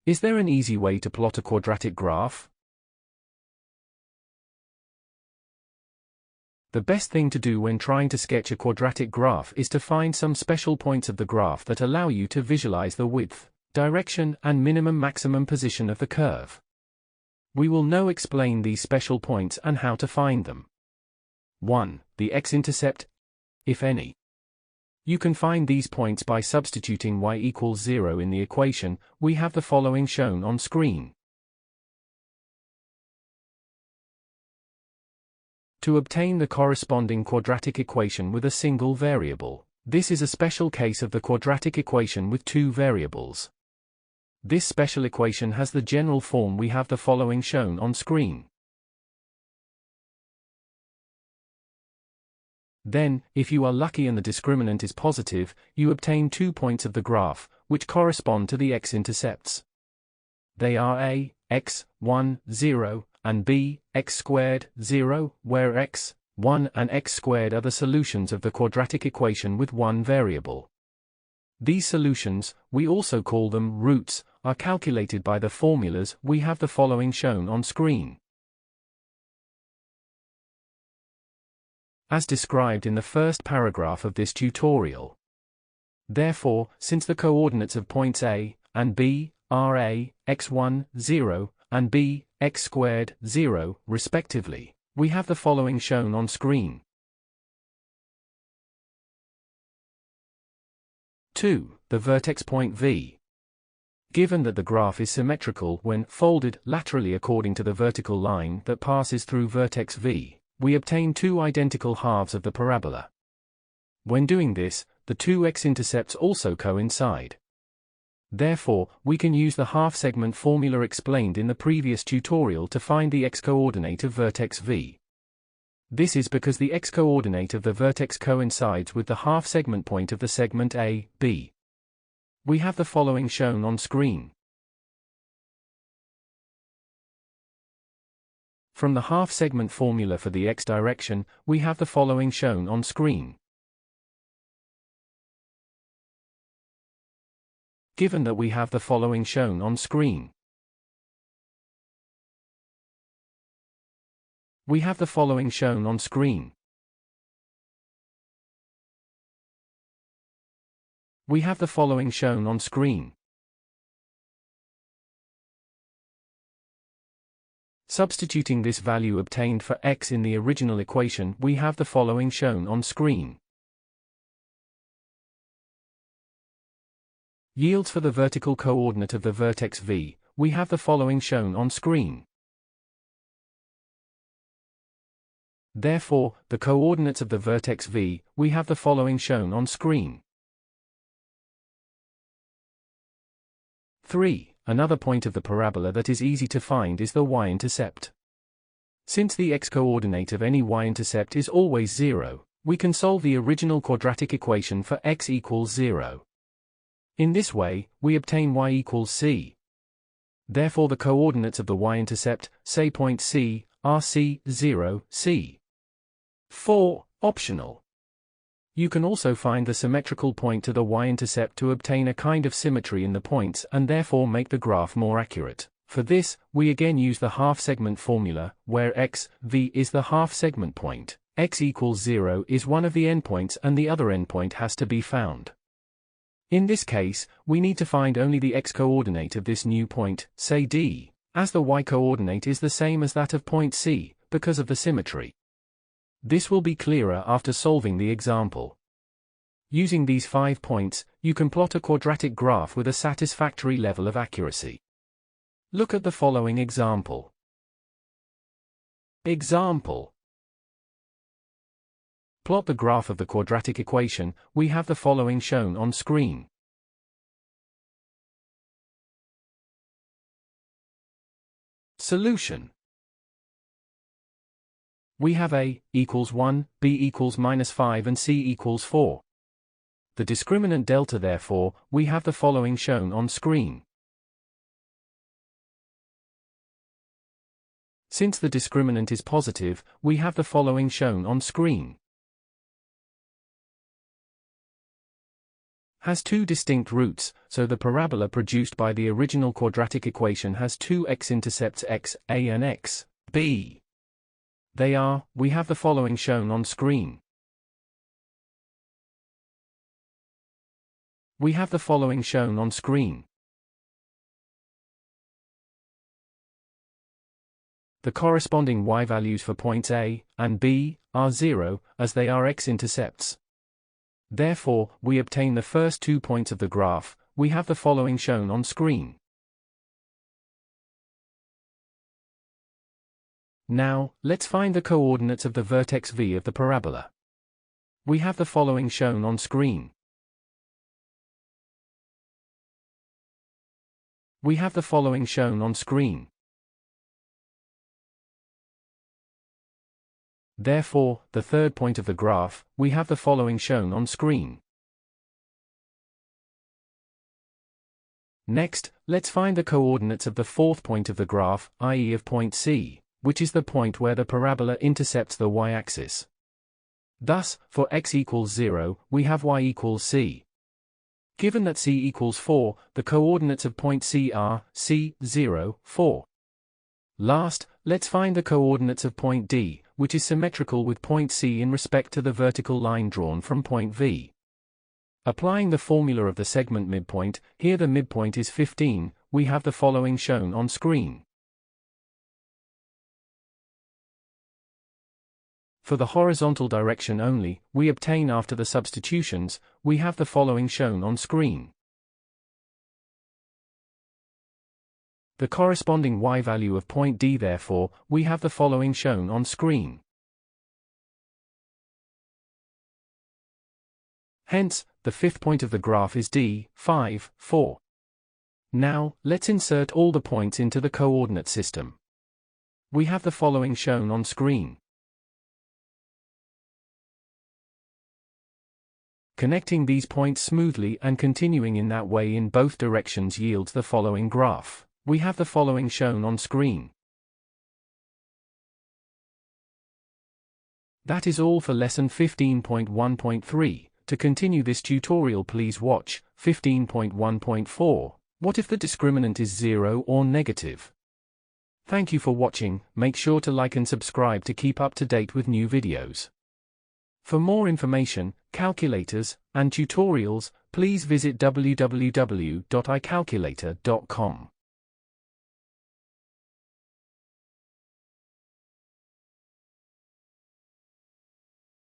Is there an easy way to plot a quadratic graph? The best thing to do when trying to sketch a quadratic graph is to find some special points of the graph that allow you to visualize the width, direction, and minimum-maximum position of the curve. We will now explain these special points and how to find them. 1. The x-intercept, if any. You can find these points by substituting y equals 0 in the equation. We have the following shown on screen. To obtain the corresponding quadratic equation with a single variable, this is a special case of the quadratic equation with two variables. This special equation has the general form. We have the following shown on screen. Then, if you are lucky and the discriminant is positive, you obtain 2 points of the graph, which correspond to the x-intercepts. They are a, x, 1, 0, and b, x squared, 0, where x, 1 and x squared are the solutions of the quadratic equation with one variable. These solutions, we also call them roots, are calculated by the formulas. We have the following shown on screen. As described in the first paragraph of this tutorial. Therefore, since the coordinates of points A and B are a, x1, 0, and b, x squared, 0, respectively, we have the following shown on screen. 2. The vertex point V. Given that the graph is symmetrical when folded laterally according to the vertical line that passes through vertex V, we obtain two identical halves of the parabola. When doing this, the two x-intercepts also coincide. Therefore, we can use the half-segment formula explained in the previous tutorial to find the x-coordinate of vertex V. This is because the x-coordinate of the vertex coincides with the half-segment point of the segment A, B. We have the following shown on screen. From the half-segment formula for the x-direction, we have the following shown on screen. Given that we have the following shown on screen. We have the following shown on screen. We have the following shown on screen. Substituting this value obtained for x in the original equation, we have the following shown on screen. Yields for the vertical coordinate of the vertex V, we have the following shown on screen. Therefore, the coordinates of the vertex V, we have the following shown on screen. 3. Another point of the parabola that is easy to find is the y-intercept. Since the x-coordinate of any y-intercept is always 0, we can solve the original quadratic equation for x equals 0. In this way, we obtain y equals c. Therefore the coordinates of the y-intercept, say point C, are c, 0, c. 4. Optional. You can also find the symmetrical point to the y-intercept to obtain a kind of symmetry in the points and therefore make the graph more accurate. For this, we again use the half-segment formula, where x, v is the half-segment point, x equals 0 is one of the endpoints and the other endpoint has to be found. In this case, we need to find only the x-coordinate of this new point, say D, as the y-coordinate is the same as that of point C, because of the symmetry. This will be clearer after solving the example. Using these 5 points, you can plot a quadratic graph with a satisfactory level of accuracy. Look at the following example. Example. Plot the graph of the quadratic equation. We have the following shown on screen. Solution. We have a equals 1, b equals -5 and c equals 4. The discriminant delta, therefore, we have the following shown on screen. Since the discriminant is positive, we have the following shown on screen. has two distinct roots, so the parabola produced by the original quadratic equation has two x-intercepts x, a and x, b. They are, we have the following shown on screen. We have the following shown on screen. The corresponding y values for points A and B are 0, as they are x-intercepts. Therefore, we obtain the first 2 points of the graph. We have the following shown on screen. Now, let's find the coordinates of the vertex V of the parabola. We have the following shown on screen. We have the following shown on screen. Therefore, the third point of the graph, we have the following shown on screen. Next, let's find the coordinates of the fourth point of the graph, i.e. of point C, which is the point where the parabola intercepts the y-axis. Thus, for x equals 0, we have y equals c. Given that c equals 4, the coordinates of point C are c, 0, 4. Last, let's find the coordinates of point D, which is symmetrical with point C in respect to the vertical line drawn from point V. Applying the formula of the segment midpoint, here the midpoint is 15, we have the following shown on screen. For the horizontal direction only, we obtain after the substitutions, we have the following shown on screen. The corresponding y value of point D, therefore, we have the following shown on screen. Hence, the fifth point of the graph is D, 5, 4. Now, let's insert all the points into the coordinate system. We have the following shown on screen. Connecting these points smoothly and continuing in that way in both directions yields the following graph. We have the following shown on screen. That is all for lesson 15.1.3. To continue this tutorial, please watch 15.1.4. What if the discriminant is 0 or negative? Thank you for watching. Make sure to like and subscribe to keep up to date with new videos. For more information, calculators, and tutorials, please visit www.icalculator.com.